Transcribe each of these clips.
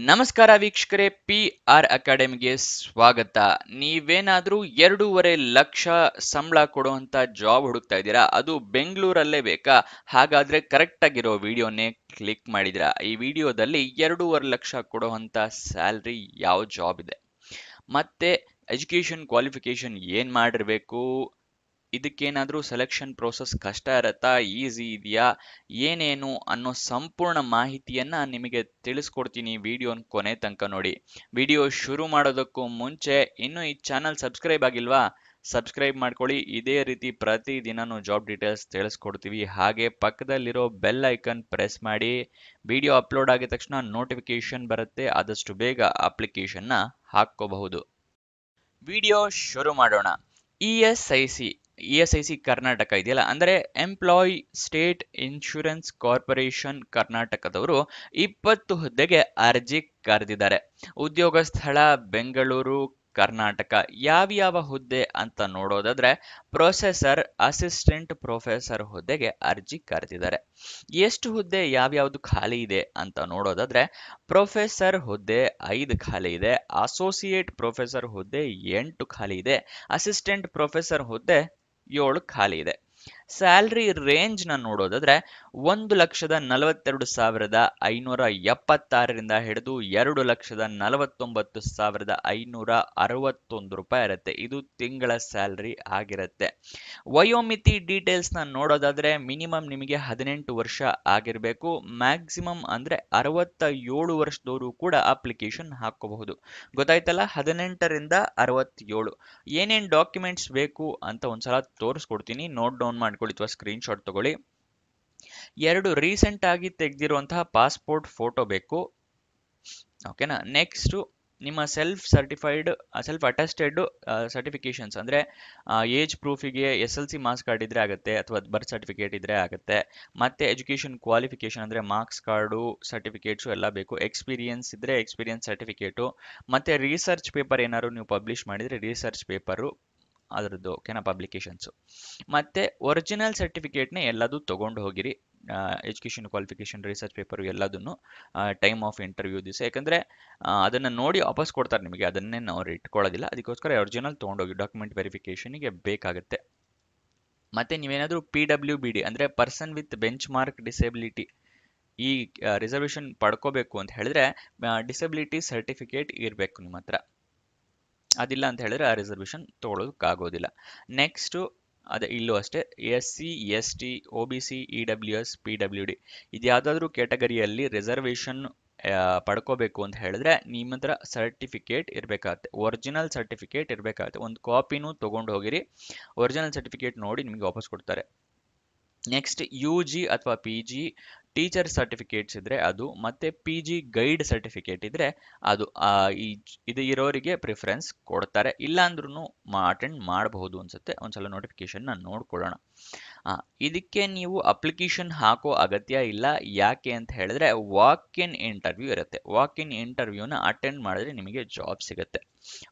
ನಮಸ್ಕಾರ ವೀಕ್ಷಕರೇ, PR ಅಕಾಡೆಮಿಗೆ ಸ್ವಾಗತ. ನೀವೇನಾದ್ರೂ 2.5 ಲಕ್ಷ ಸಂಬಳ ಕೊಡುವಂತ ಜಾಬ್ ಹುಡುಕ್ತಾ ಇದ್ದೀರಾ? ಅದು ಬೆಂಗಳೂರಲ್ಲೇ ಬೇಕಾ? ಹಾಗಾದ್ರೆ ಕರೆಕ್ಟ್ ಆಗಿರೋ ವಿಡಿಯೋನೇ ಕ್ಲಿಕ್ ಮಾಡಿದಿರಾ. ಈ ವಿಡಿಯೋದಲ್ಲಿ 2.5 ಲಕ್ಷ ಕೊಡುವಂತ ಸ್ಯಾಲ್ರಿ ಯಾವ ಜಾಬ್ ಇದೆ, ಮತ್ತೆ ಎಜುಕೇಶನ್ ಕ್ವಾಲಿಫಿಕೇಶನ್ ಏನ್ ಮಾಡಿರ್ಬೇಕು, ಇದಕ್ಕೇನಾದ್ರೂ ಸೆಲೆಕ್ಷನ್ ಪ್ರೋಸೆಸ್ ಕಷ್ಟ ಇರತ್ತಾ, ಈಸಿ ಇದೆಯಾ, ಏನೇನು ಅನ್ನೋ ಸಂಪೂರ್ಣ ಮಾಹಿತಿಯನ್ನ ನಿಮಗೆ ತಿಳಿಸ್ಕೊಡ್ತೀನಿ. ವಿಡಿಯೋನ ಕೊನೆ ತನಕ ನೋಡಿ. ವಿಡಿಯೋ ಶುರು ಮಾಡೋದಕ್ಕೂ ಮುಂಚೆ ಇನ್ನೂ ಈ ಚಾನಲ್ ಸಬ್ಸ್ಕ್ರೈಬ್ ಆಗಿಲ್ವಾ? ಸಬ್ಸ್ಕ್ರೈಬ್ ಮಾಡ್ಕೊಳ್ಳಿ. ಇದೇ ರೀತಿ ಪ್ರತಿ ದಿನನೂ ಜಾಬ್ ಡೀಟೇಲ್ಸ್ ತಿಳಿಸ್ಕೊಡ್ತೀವಿ. ಹಾಗೆ ಪಕ್ಕದಲ್ಲಿರೋ ಬೆಲ್ ಐಕನ್ ಪ್ರೆಸ್ ಮಾಡಿ. ವಿಡಿಯೋ ಅಪ್ಲೋಡ್ ಆಗಿದ ತಕ್ಷಣ ನೋಟಿಫಿಕೇಶನ್ ಬರುತ್ತೆ. ಆದಷ್ಟು ಬೇಗ ಅಪ್ಲಿಕೇಶನ್ನ ಹಾಕ್ಕೋಬಹುದು. ವಿಡಿಯೋ ಶುರು ಮಾಡೋಣ. E S I C Karnataka ಇದೆಯಲ್ಲ, ಅಂದರೆ ಎಂಪ್ಲಾಯ್ ಸ್ಟೇಟ್ ಇನ್ಶೂರೆನ್ಸ್ ಕಾರ್ಪೊರೇಷನ್ ಕರ್ನಾಟಕದವರು 20 ಹುದ್ದೆಗೆ ಅರ್ಜಿ ಕರೆದಿದ್ದಾರೆ. ಉದ್ಯೋಗ ಸ್ಥಳ ಬೆಂಗಳೂರು ಕರ್ನಾಟಕ. ಯಾವ್ಯಾವ ಹುದ್ದೆ ಅಂತ ನೋಡೋದಾದ್ರೆ, ಪ್ರೊಸೆಸರ್, ಅಸಿಸ್ಟೆಂಟ್ ಪ್ರೊಫೆಸರ್ ಹುದ್ದೆಗೆ ಅರ್ಜಿ ಕರೆದಿದ್ದಾರೆ. ಎಷ್ಟು ಹುದ್ದೆ ಯಾವ್ಯಾವ್ದು ಖಾಲಿ ಇದೆ ಅಂತ ನೋಡೋದಾದ್ರೆ, ಪ್ರೊಫೆಸರ್ ಹುದ್ದೆ 5 ಖಾಲಿ ಇದೆ, ಅಸೋಸಿಯೇಟ್ ಪ್ರೊಫೆಸರ್ ಹುದ್ದೆ 8 ಖಾಲಿ ಇದೆ, ಅಸಿಸ್ಟೆಂಟ್ ಪ್ರೊಫೆಸರ್ ಹುದ್ದೆ 7 ಖಾಲಿ ಇದೆ. ಸ್ಯಾಲ್ರಿ ರೇಂಜ್ ನ ನೋಡೋದಾದ್ರೆ 1,42,576 ಹಿಡಿದು 2,49,561 ರೂಪಾಯಿ ಇರುತ್ತೆ. ಇದು ತಿಂಗಳ ಸ್ಯಾಲ್ರಿ ಆಗಿರುತ್ತೆ. ವಯೋಮಿತಿ ಡೀಟೇಲ್ಸ್ ನ ನೋಡೋದಾದ್ರೆ, ಮಿನಿಮಮ್ ನಿಮಗೆ 18 ವರ್ಷ ಆಗಿರಬೇಕು. ಮ್ಯಾಕ್ಸಿಮಮ್ ಅಂದ್ರೆ 67 ವರ್ಷದವರು ಕೂಡ ಅಪ್ಲಿಕೇಶನ್ ಹಾಕೋಬಹುದು. ಗೊತ್ತಾಯ್ತಲ್ಲ, 18ರಿಂದ 67. ಏನೇನ್ ಡಾಕ್ಯುಮೆಂಟ್ಸ್ ಬೇಕು ಅಂತ ಒಂದ್ಸಲ ತೋರಿಸ್ಕೊಡ್ತೀನಿ, ನೋಟ್ ಡೌನ್ ಮಾಡ್ಕೊಳ್ಳಿ ಅಥವಾ ಸ್ಕ್ರೀನ್ ಶಾಟ್ ತಗೊಳ್ಳಿ. 2 ರೀಸೆಂಟ್ ಆಗಿ ತೆಗೆದಿರುವಂತಹ ಪಾಸ್ಪೋರ್ಟ್ ಫೋಟೋ ಬೇಕು. ಓಕೆನಾ. ನೆಕ್ಸ್ಟ್ ನಿಮ್ಮ ಸೆಲ್ಫ್ ಅಟೆಸ್ಟೆಡ್ ಸರ್ಟಿಫಿಕೇಶನ್ಸ್, ಅಂದ್ರೆ ಏಜ್ ಪ್ರೂಫಿಗೆ SLC ಮಾರ್ಕ್ಸ್ ಕಾರ್ಡ್ ಇದ್ರೆ ಆಗುತ್ತೆ, ಅಥವಾ ಬರ್ತ್ ಸರ್ಟಿಫಿಕೇಟ್ ಇದ್ರೆ ಆಗುತ್ತೆ. ಮತ್ತೆ ಎಜುಕೇಶನ್ ಕ್ವಾಲಿಫಿಕೇಶನ್ ಅಂದ್ರೆ ಮಾರ್ಕ್ಸ್ ಕಾರ್ಡು, ಸರ್ಟಿಫಿಕೇಟ್ಸು ಎಲ್ಲ ಬೇಕು. ಎಕ್ಸ್ಪೀರಿಯನ್ಸ್ ಇದ್ರೆ ಎಕ್ಸ್ಪೀರಿಯನ್ಸ್ ಸರ್ಟಿಫಿಕೇಟು, ಮತ್ತೆ ರಿಸರ್ಚ್ ಪೇಪರ್ ಏನಾದ್ರು ನೀವು ಪಬ್ಲಿಷ್ ಮಾಡಿದ್ರೆ ರಿಸರ್ಚ್ ಪೇಪರು ಅದರದ್ದು, ಓಕೆನಾ, ಪಬ್ಲಿಕೇಶನ್ಸು. ಮತ್ತೆ ಒರಿಜಿನಲ್ ಸರ್ಟಿಫಿಕೇಟ್ನ ಎಲ್ಲದೂ ತಗೊಂಡು ಹೋಗಿರಿ. ಎಜುಕೇಷನ್ ಕ್ವಾಲಿಫಿಕೇಶನ್, ರಿಸರ್ಚ್ ಪೇಪರ್ ಎಲ್ಲದನ್ನು ಟೈಮ್ ಆಫ್ ಇಂಟರ್ವ್ಯೂ ದಿವಸ, ಯಾಕಂದರೆ ಅದನ್ನು ನೋಡಿ ವಾಪಸ್ ಕೊಡ್ತಾರೆ ನಿಮಗೆ, ಅದನ್ನೇ ನಾವು ಇಟ್ಕೊಳ್ಳೋದಿಲ್ಲ. ಅದಕ್ಕೋಸ್ಕರ ಒರಿಜಿನಲ್ ತೊಗೊಂಡೋಗಿ ಡಾಕ್ಯುಮೆಂಟ್ ವೆರಿಫಿಕೇಷನಿಗೆ ಬೇಕಾಗುತ್ತೆ. ಮತ್ತು ನೀವೇನಾದರೂ PWBD ಅಂದರೆ person with bench mark disability ಈ ರಿಸರ್ವೇಷನ್ ಪಡ್ಕೋಬೇಕು ಅಂತ ಹೇಳಿದ್ರೆ ಡಿಸಬಿಲಿಟಿ ಸರ್ಟಿಫಿಕೇಟ್ ಇರಬೇಕು ನಿಮ್ಮ ಹತ್ರ. ಅದಿಲ್ಲ ಅಂತ ಹೇಳಿದ್ರೆ ಆ ರಿಸರ್ವೇಷನ್ ತೊಗೊಳೋದಕ್ಕಾಗೋದಿಲ್ಲ. ನೆಕ್ಸ್ಟು ಅದೇ ಇಲ್ಲೂ ಅಷ್ಟೇ, SC ST OBC EWS PWD ಇದು ಯಾವುದಾದ್ರೂ ಕ್ಯಾಟಗರಿಯಲ್ಲಿ ರಿಸರ್ವೇಷನ್ ಪಡ್ಕೋಬೇಕು ಅಂತ ಹೇಳಿದ್ರೆ ನಿಮ್ಮ ಹತ್ರ ಸರ್ಟಿಫಿಕೇಟ್ ಇರಬೇಕಾಗತ್ತೆ, ಒರಿಜಿನಲ್ ಸರ್ಟಿಫಿಕೇಟ್ ಇರಬೇಕಾಗತ್ತೆ. ಒಂದು ಕಾಪಿನೂ ತೊಗೊಂಡು ಹೋಗಿರಿ. ಒರಿಜಿನಲ್ ಸರ್ಟಿಫಿಕೇಟ್ ನೋಡಿ ನಿಮಗೆ ವಾಪಸ್ ಕೊಡ್ತಾರೆ. ನೆಕ್ಸ್ಟ್ UG ಅಥವಾ PG ಟೀಚರ್ ಸರ್ಟಿಫಿಕೇಟ್ಸ್ ಇದ್ರೆ ಅದು, ಮತ್ತೆ PG ಗೈಡ್ ಸರ್ಟಿಫಿಕೇಟ್ ಇದ್ರೆ ಅದು. ಇದು ಇರೋರಿಗೆ ಪ್ರಿಫರೆನ್ಸ್ ಕೊಡ್ತಾರೆ, ಇಲ್ಲ ಅಂದ್ರೂ ಅಟೆಂಡ್ ಮಾಡಬಹುದು ಅನ್ಸುತ್ತೆ. ಒಂದ್ಸಲ ನೋಟಿಫಿಕೇಶನ್ ನೋಡ್ಕೊಳ್ಳೋಣ. ಇದಕ್ಕೆ ನೀವು ಅಪ್ಲಿಕೇಶನ್ ಹಾಕೋ ಅಗತ್ಯ ಇಲ್ಲ. ಯಾಕೆ ಅಂತ ಹೇಳಿದ್ರೆ ವಾಕ್ ಇನ್ ಇಂಟರ್ವ್ಯೂ ಇರುತ್ತೆ. ವಾಕ್ ಇನ್ ಇಂಟರ್ವ್ಯೂನ ಅಟೆಂಡ್ ಮಾಡಿದ್ರೆ ನಿಮಗೆ ಜಾಬ್ ಸಿಗುತ್ತೆ.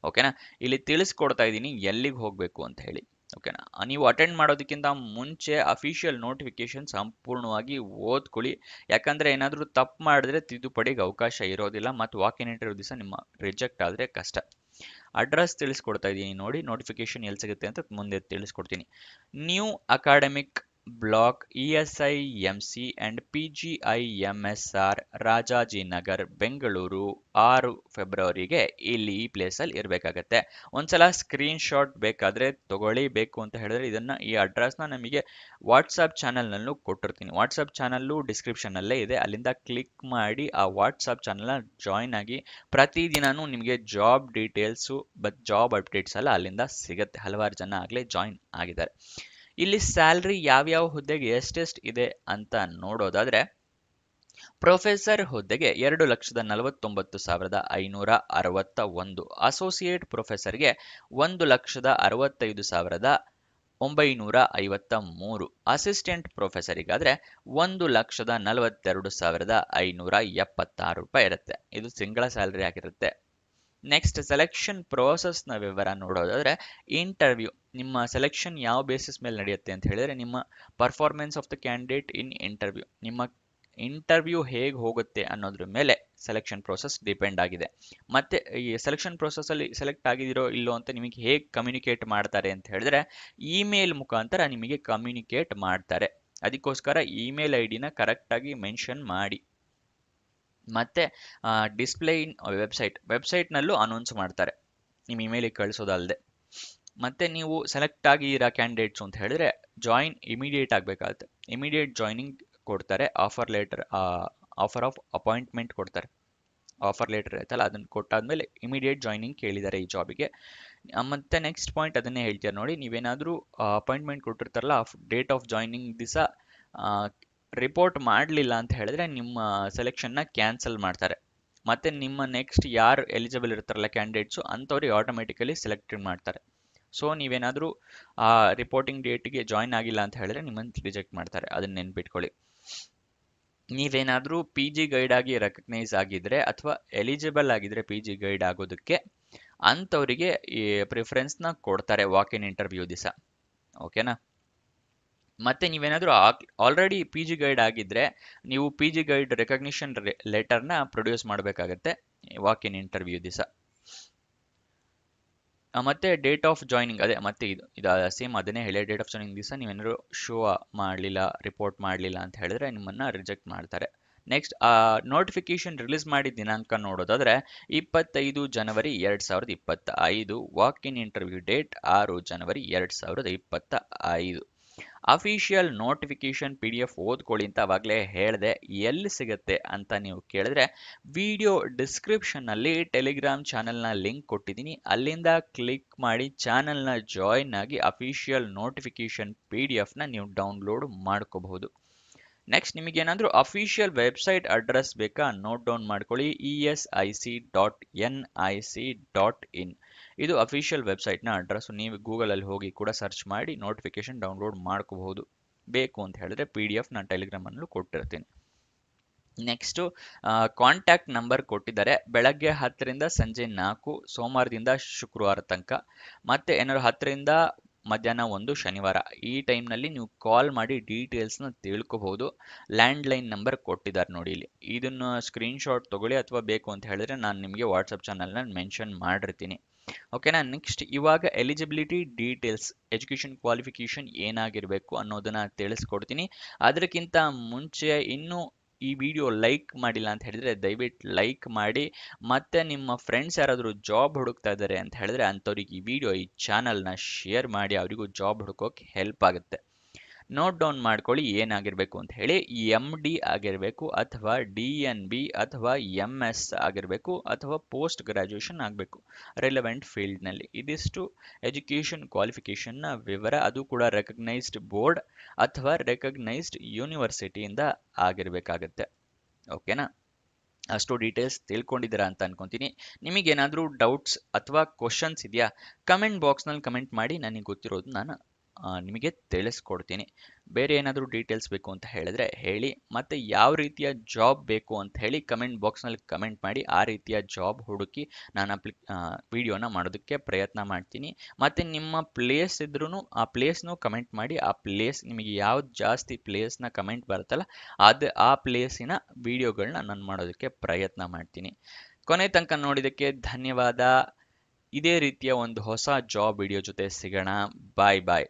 ಓಕೆನಾ. ಇಲ್ಲಿ ತಿಳಿಸ್ಕೊಡ್ತಾ ಇದ್ದೀನಿ ಎಲ್ಲಿಗೆ ಹೋಗಬೇಕು ಅಂತ ಹೇಳಿ. ಓಕೆನಾ. ನೀವು ಅಟೆಂಡ್ ಮಾಡೋದಕ್ಕಿಂತ ಮುಂಚೆ ಅಫಿಷಿಯಲ್ ನೋಟಿಫಿಕೇಶನ್ ಸಂಪೂರ್ಣವಾಗಿ ಓದ್ಕೊಳ್ಳಿ. ಯಾಕಂದ್ರೆ ಏನಾದರೂ ತಪ್ಪು ಮಾಡಿದ್ರೆ ತಿದ್ದುಪಡಿಗೆ ಅವಕಾಶ ಇರೋದಿಲ್ಲ, ಮತ್ತು ವಾಕ್ ಇನ್ ಇಂಟರ್ವ್ಯೂ ದಿವಸ ನಿಮ್ಮ ರಿಜೆಕ್ಟ್ ಆದರೆ ಕಷ್ಟ. ಅಡ್ರೆಸ್ ತಿಳಿಸ್ಕೊಡ್ತಾ ಇದ್ದೀನಿ ನೋಡಿ, ನೋಟಿಫಿಕೇಶನ್ ಎಲ್ಲಿ ಸಿಗುತ್ತೆ ಅಂತ ಮುಂದೆ ತಿಳಿಸ್ಕೊಡ್ತೀನಿ. New academic block ESIMC and PGIMSR Rajajinagar Bengaluru 6 ಫೆಬ್ರವರಿಗೆ ಇಲ್ಲಿ ಈ ಪ್ಲೇಸಲ್ಲಿ ಇರಬೇಕಾಗತ್ತೆ. ಒಂದ್ಸಲ ಸ್ಕ್ರೀನ್ ಶಾಟ್ ಬೇಕಾದರೆ ತಗೊಳ್ಳಿ. ಬೇಕು ಅಂತ ಹೇಳಿದ್ರೆ ಇದನ್ನು, ಈ ಅಡ್ರೆಸ್ನ ನಮಗೆ ವಾಟ್ಸಪ್ ಚಾನಲ್ನಲ್ಲೂ ಕೊಟ್ಟಿರ್ತೀನಿ. ವಾಟ್ಸಪ್ ಚಾನಲ್ಲು ಡಿಸ್ಕ್ರಿಪ್ಷನ್ನಲ್ಲೇ ಇದೆ, ಅಲ್ಲಿಂದ ಕ್ಲಿಕ್ ಮಾಡಿ ಆ ವಾಟ್ಸಪ್ ಚಾನಲ್ನ ಜಾಯ್ನ್ ಆಗಿ. ಪ್ರತಿದಿನವೂ ನಿಮಗೆ ಜಾಬ್ ಡೀಟೇಲ್ಸು ಜಾಬ್ ಅಪ್ಡೇಟ್ಸ್ ಎಲ್ಲ ಅಲ್ಲಿಂದ ಸಿಗುತ್ತೆ. ಹಲವಾರು ಜನ ಆಗಲೇ ಜಾಯ್ನ್ ಆಗಿದ್ದಾರೆ. ಇಲ್ಲಿ ಸ್ಯಾಲ್ರಿ ಯಾವ್ಯಾವ ಹುದ್ದೆಗೆ ಎಷ್ಟೆಷ್ಟು ಇದೆ ಅಂತ ನೋಡೋದಾದ್ರೆ, ಪ್ರೊಫೆಸರ್ ಹುದ್ದೆಗೆ 2,49,561, ಅಸೋಸಿಯೇಟ್ ಪ್ರೊಫೆಸರ್ಗೆ 1,65,953, ಅಸಿಸ್ಟೆಂಟ್ ಪ್ರೊಫೆಸರಿಗಾದ್ರೆ 1,42,576 ರೂಪಾಯಿ ಇರುತ್ತೆ. ಇದು ಸಿಂಗಲ್ ಸ್ಯಾಲ್ರಿ ಆಗಿರುತ್ತೆ. ನೆಕ್ಸ್ಟ್ ಸೆಲೆಕ್ಷನ್ ಪ್ರೋಸೆಸ್ನ ವಿವರ ನೋಡೋದಾದ್ರೆ, ಇಂಟರ್ವ್ಯೂ, ನಿಮ್ಮ ಸೆಲೆಕ್ಷನ್ ಯಾವ ಬೇಸಿಸ್ ಮೇಲೆ ನಡೆಯುತ್ತೆ ಅಂತ ಹೇಳಿದ್ರೆ ನಿಮ್ಮ performance of the candidate in interview, ನಿಮ್ಮ ಇಂಟರ್ವ್ಯೂ ಹೇಗೆ ಹೋಗುತ್ತೆ ಅನ್ನೋದ್ರ ಮೇಲೆ ಸೆಲೆಕ್ಷನ್ ಪ್ರೋಸೆಸ್ ಡಿಪೆಂಡ್ ಆಗಿದೆ. ಮತ್ತೆ ಈ ಸೆಲೆಕ್ಷನ್ ಪ್ರೋಸೆಸ್ ಅಲ್ಲಿ ಸೆಲೆಕ್ಟ್ ಆಗಿದಿರೋ ಇಲ್ಲೋ ಅಂತ ನಿಮಗೆ ಹೇಗೆ ಕಮ್ಯುನಿಕೇಟ್ ಮಾಡ್ತಾರೆ ಅಂತ ಹೇಳಿದ್ರೆ ಇಮೇಲ್ ಮುಖಾಂತರ ನಿಮಗೆ ಕಮ್ಯುನಿಕೇಟ್ ಮಾಡ್ತಾರೆ. ಅದಕ್ಕೋಸ್ಕರ ಇಮೇಲ್ ಐ ಡಿನ ಕರೆಕ್ಟಾಗಿ ಮೆನ್ಷನ್ ಮಾಡಿ. ಮತ್ತೆ ಡಿಸ್ಪ್ಲೇ ಇನ್ ವೆಬ್ಸೈಟ್ನಲ್ಲೂ ಅನೌನ್ಸ್ ಮಾಡ್ತಾರೆ ನಿಮ್ಮ ಇಮೇಲಿಗೆ ಕಳಿಸೋದಲ್ಲದೆ. ಮತ್ತೆ ನೀವು ಸೆಲೆಕ್ಟ್ ಆಗಿರೋ ಕ್ಯಾಂಡಿಡೇಟ್ಸ್ ಅಂತ ಹೇಳಿದ್ರೆ ಜಾಯಿನ್ ಇಮಿಡಿಯೇಟ್ ಆಗಬೇಕಾಗುತ್ತೆ. ಇಮಿಡಿಯೇಟ್ ಜಾಯ್ನಿಂಗ್ ಕೊಡ್ತಾರೆ. ಆಫರ್ ಆಫ್ ಅಪಾಯಿಂಟ್ಮೆಂಟ್ ಕೊಡ್ತಾರೆ. ಆಫರ್ ಲೆಟರ್ ಇರುತ್ತಲ್ಲ ಅದನ್ನು ಕೊಟ್ಟಾದ್ಮೇಲೆ ಇಮಿಡಿಯೇಟ್ ಜಾಯ್ನಿಂಗ್ ಕೇಳಿದ್ದಾರೆ ಈ ಜಾಬಿಗೆ. ಮತ್ತೆ ನೆಕ್ಸ್ಟ್ ಪಾಯಿಂಟ್ ಅದನ್ನೇ ಹೇಳ್ತೀರಾ ನೋಡಿ, ನೀವೇನಾದರೂ ಅಪಾಯಿಂಟ್ಮೆಂಟ್ ಕೊಟ್ಟಿರ್ತಾರಲ್ಲ ಡೇಟ್ ಆಫ್ ಜಾಯ್ನಿಂಗ್ ದಿವಸ ರಿಪೋರ್ಟ್ ಮಾಡಲಿಲ್ಲ ಅಂತ ಹೇಳಿದ್ರೆ ನಿಮ್ಮ ಸೆಲೆಕ್ಷನ್ನ ಕ್ಯಾನ್ಸಲ್ ಮಾಡ್ತಾರೆ. ಮತ್ತೆ ನಿಮ್ಮ ನೆಕ್ಸ್ಟ್ ಯಾರು ಎಲಿಜಿಬಲ್ ಇರ್ತಾರಲ್ಲ ಕ್ಯಾಂಡಿಡೇಟ್ಸು ಅಂಥವ್ರಿಗೆ ಆಟೋಮೆಟಿಕಲಿ ಸೆಲೆಕ್ಟೆಡ್ ಮಾಡ್ತಾರೆ. ಸೊ ನೀವೇನಾದರೂ ಆ ರಿಪೋರ್ಟಿಂಗ್ ಡೇಟ್ಗೆ ಜಾಯ್ನ್ ಆಗಿಲ್ಲ ಅಂತ ಹೇಳಿದ್ರೆ ನಿಮ್ಮನ್ನು ರಿಜೆಕ್ಟ್ ಮಾಡ್ತಾರೆ, ಅದನ್ನ ನೆನ್ಪಿಟ್ಕೊಳ್ಳಿ. ನೀವೇನಾದರೂ ಪಿ ಜಿ ಗೈಡ್ ಆಗಿ ರೆಕಗ್ನೈಸ್ ಆಗಿದ್ರೆ ಅಥವಾ ಎಲಿಜಿಬಲ್ ಆಗಿದ್ರೆ ಪಿ ಜಿ ಗೈಡ್ ಆಗೋದಕ್ಕೆ ಅಂಥವರಿಗೆ ಈ ಪ್ರಿಫರೆನ್ಸ್ನ ಕೊಡ್ತಾರೆ ವಾಕ್ ಇನ್ ಇಂಟರ್ವ್ಯೂ ದಿವಸ. ಓಕೆನಾ? ಮತ್ತೆ ನೀವೇನಾದರೂ ಆಲ್ರೆಡಿ ಪಿ ಜಿ ಗೈಡ್ ಆಗಿದ್ರೆ ನೀವು ಪಿ ಜಿ ಗೈಡ್ ರೆಕಗ್ನಿಷನ್ ಲೆಟರ್ನ ಪ್ರೊಡ್ಯೂಸ್ ಮಾಡಬೇಕಾಗತ್ತೆ ವಾಕ್ ಇನ್ ಇಂಟರ್ವ್ಯೂ ದಿವಸ. ಮತ್ತೆ ಡೇಟ್ ಆಫ್ ಜಾಯ್ನಿಂಗ್ ಅದೇ ಮತ್ತೆ ಇದು ಸೇಮ್ ಅದನ್ನೇ ಹೇಳಿ, ಡೇಟ್ ಆಫ್ ಜಾಯ್ನಿಂಗ್ ದಿವಸ ನೀವೇನಾದ್ರು ಶೋ ಮಾಡಲಿಲ್ಲ, ರಿಪೋರ್ಟ್ ಮಾಡಲಿಲ್ಲ ಅಂತ ಹೇಳಿದ್ರೆ ನಿಮ್ಮನ್ನು ರಿಜೆಕ್ಟ್ ಮಾಡ್ತಾರೆ. ನೆಕ್ಸ್ಟ್ ನೋಟಿಫಿಕೇಶನ್ ರಿಲೀಸ್ ಮಾಡಿದ ದಿನಾಂಕ ನೋಡೋದಾದ್ರೆ 25 ಜನವರಿ 2025. Walk in interview date 6 January 2025. Official notification PDF ಓದ್ಕೊಳ್ಳಿ ಅಂತ ಅವಾಗಲೇ ಹೇಳಿದೆ. ಎಲ್ಲಿ ಸಿಗುತ್ತೆ ಅಂತ ನೀವು ಕೇಳಿದ್ರೆ ವಿಡಿಯೋ ಡಿಸ್ಕ್ರಿಪ್ಷನ್ನಲ್ಲಿ ಟೆಲಿಗ್ರಾಮ್ ಚಾನಲ್ನ ಲಿಂಕ್ ಕೊಟ್ಟಿದ್ದೀನಿ, ಅಲ್ಲಿಂದ ಕ್ಲಿಕ್ ಮಾಡಿ ಚಾನಲ್ನ ಜಾಯಿನ್ ಆಗಿ ಅಫಿಷಿಯಲ್ ನೋಟಿಫಿಕೇಶನ್ PDF ನೀವು ಡೌನ್ಲೋಡ್ ಮಾಡ್ಕೋಬಹುದು. ನೆಕ್ಸ್ಟ್ ನಿಮಗೇನಾದರೂ ಅಫಿಷಿಯಲ್ ವೆಬ್ಸೈಟ್ ಅಡ್ರೆಸ್ ಬೇಕಾ ನೋಟ್ ಡೌನ್ ಮಾಡ್ಕೊಳ್ಳಿ, esic.nic.in. ಇದು ಅಫಿಷಿಯಲ್ ವೆಬ್ಸೈಟ್ನ ಅಡ್ರೆಸ್. ನೀವು ಗೂಗಲಲ್ಲಿ ಹೋಗಿ ಕೂಡ ಸರ್ಚ್ ಮಾಡಿ ನೋಟಿಫಿಕೇಶನ್ ಡೌನ್ಲೋಡ್ ಮಾಡ್ಕೋಬಹುದು. ಬೇಕು ಅಂತ ಹೇಳಿದ್ರೆ PDF ನಾನು ಟೆಲಿಗ್ರಾಮಲ್ಲೂ ಕೊಟ್ಟಿರ್ತೀನಿ. ನೆಕ್ಸ್ಟು ಕಾಂಟ್ಯಾಕ್ಟ್ ನಂಬರ್ ಕೊಟ್ಟಿದ್ದಾರೆ. ಬೆಳಗ್ಗೆ 10ರಿಂದ ಸಂಜೆ 4 ಸೋಮವಾರದಿಂದ ಶುಕ್ರವಾರ ತನಕ, ಮತ್ತೆ ಏನಾದ್ರು 10ರಿಂದ ಮಧ್ಯಾಹ್ನ 1 ಶನಿವಾರ. ಈ ಟೈಮ್ನಲ್ಲಿ ನೀವು ಕಾಲ್ ಮಾಡಿ ಡೀಟೇಲ್ಸ್ನ ತಿಳ್ಕೊಬಹುದು. ಲ್ಯಾಂಡ್ಲೈನ್ ನಂಬರ್ ಕೊಟ್ಟಿದ್ದಾರೆ ನೋಡಿ ಇಲ್ಲಿ, ಇದನ್ನು ಸ್ಕ್ರೀನ್ಶಾಟ್ ತಗೊಳ್ಳಿ ಅಥವಾ ಬೇಕು ಅಂತ ಹೇಳಿದ್ರೆ ನಾನು ನಿಮಗೆ ವಾಟ್ಸಪ್ ಚಾನಲ್ನ ಮೆನ್ಷನ್ ಮಾಡಿರ್ತೀನಿ. ಓಕೆನಾ? ನೆಕ್ಸ್ಟ್ ಇವಾಗ ಎಲಿಜಿಬಿಲಿಟಿ ಡೀಟೇಲ್ಸ್, ಎಜುಕೇಷನ್ ಕ್ವಾಲಿಫಿಕೇಷನ್ ಏನಾಗಿರಬೇಕು ಅನ್ನೋದನ್ನ ತಿಳಿಸ್ಕೊಡ್ತೀನಿ. ಅದಕ್ಕಿಂತ ಮುಂಚೆ ಇನ್ನೂ ಈ ವಿಡಿಯೋ ಲೈಕ್ ಮಾಡಿಲ್ಲ ಅಂತ ಹೇಳಿದ್ರೆ ದಯವಿಟ್ಟು ಲೈಕ್ ಮಾಡಿ. ಮತ್ತೆ ನಿಮ್ಮ ಫ್ರೆಂಡ್ಸ್ ಯಾರಾದರೂ ಜಾಬ್ ಹುಡುಕ್ತಾ ಇದ್ದಾರೆ ಅಂತ ಹೇಳಿದ್ರೆ ಅಂಥವ್ರಿಗೆ ಈ ವಿಡಿಯೋ, ಈ ಚಾನಲ್ನ ಶೇರ್ ಮಾಡಿ, ಅವರಿಗೂ ಜಾಬ್ ಹುಡುಕೋಕೆ ಹೆಲ್ಪ್ ಆಗುತ್ತೆ. ನೋಟ್ ಡೌನ್ ಮಾಡ್ಕೊಳ್ಳಿ ಏನಾಗಿರಬೇಕು ಅಂತ ಹೇಳಿ. MD ಆಗಿರಬೇಕು ಅಥವಾ DNB ಅಥವಾ MS ಆಗಿರಬೇಕು ಅಥವಾ ಪೋಸ್ಟ್ ಗ್ರಾಜ್ಯುಯೇಷನ್ ಆಗಬೇಕು ರಿಲೆವೆಂಟ್ ಫೀಲ್ಡ್ನಲ್ಲಿ. ಇದಿಷ್ಟು ಎಜುಕೇಷನ್ ಕ್ವಾಲಿಫಿಕೇಷನ್ನ ವಿವರ. ಅದು ಕೂಡ ರೆಕಗ್ನೈಸ್ಡ್ ಬೋರ್ಡ್ ಅಥವಾ ರೆಕಗ್ನೈಸ್ಡ್ ಯೂನಿವರ್ಸಿಟಿಯಿಂದ ಆಗಿರಬೇಕಾಗತ್ತೆ. ಓಕೆನಾ? ಅಷ್ಟು ಡೀಟೇಲ್ಸ್ ತಿಳ್ಕೊಂಡಿದ್ದೀರಾ ಅಂತ ಅನ್ಕೊಂತೀನಿ. ನಿಮಗೇನಾದರೂ ಡೌಟ್ಸ್ ಅಥವಾ ಕ್ವಶನ್ಸ್ ಇದೆಯಾ ಕಮೆಂಟ್ ಬಾಕ್ಸ್ನಲ್ಲಿ ಕಮೆಂಟ್ ಮಾಡಿ, ನನಗೆ ಗೊತ್ತಿರೋದು ನಾನು ನಿಮಗೆ ತಿಳಿಸ್ಕೊಡ್ತೀನಿ. ಬೇರೆ ಏನಾದರೂ ಡೀಟೇಲ್ಸ್ ಬೇಕು ಅಂತ ಹೇಳಿದ್ರೆ ಹೇಳಿ. ಮತ್ತು ಯಾವ ರೀತಿಯ ಜಾಬ್ ಬೇಕು ಅಂತ ಹೇಳಿ ಕಮೆಂಟ್ ಬಾಕ್ಸ್ನಲ್ಲಿ ಕಮೆಂಟ್ ಮಾಡಿ, ಆ ರೀತಿಯ ಜಾಬ್ ಹುಡುಕಿ ನಾನು ವಿಡಿಯೋನ ಮಾಡೋದಕ್ಕೆ ಪ್ರಯತ್ನ ಮಾಡ್ತೀನಿ. ಮತ್ತು ನಿಮ್ಮ ಪ್ಲೇಸ್ ಇದ್ರೂ ಆ ಪ್ಲೇಸ್ನೂ ಕಮೆಂಟ್ ಮಾಡಿ, ಆ ಪ್ಲೇಸ್ ನಿಮಗೆ ಯಾವ್ದು ಜಾಸ್ತಿ ಪ್ಲೇಸ್ನ ಕಮೆಂಟ್ ಬರುತ್ತಲ್ಲ ಆ ಪ್ಲೇಸಿನ ವಿಡಿಯೋಗಳನ್ನ ನಾನು ಮಾಡೋದಕ್ಕೆ ಪ್ರಯತ್ನ ಮಾಡ್ತೀನಿ. ಕೊನೆ ತನಕ ನೋಡಿದ್ದಕ್ಕೆ ಧನ್ಯವಾದ. ಇದೇ ರೀತಿಯ ಒಂದು ಹೊಸ ಜಾಬ್ ವಿಡಿಯೋ ಜೊತೆ ಸಿಗೋಣ. ಬಾಯ್ ಬಾಯ್.